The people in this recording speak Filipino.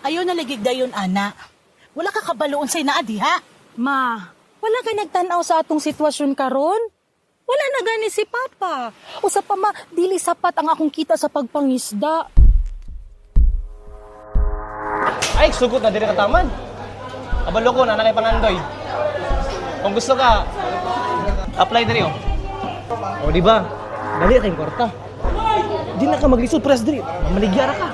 Ayaw na lagig dayon, ana. Wala ka kabaloon sa inaadi, ha? Ma, wala ka nagtanaw sa atong sitwasyon karon? Wala na gani si Papa. Usa pa ma, dili sapat ang akong kita sa pagpangisda. Ay, sugot na diri kataman. Abalo ko na kay Pangandoy. Kung gusto ka, apply diri oh. O di ba? Dali kayong kwarta. Di na ka maglisod press diri. Mamaligya ra ka.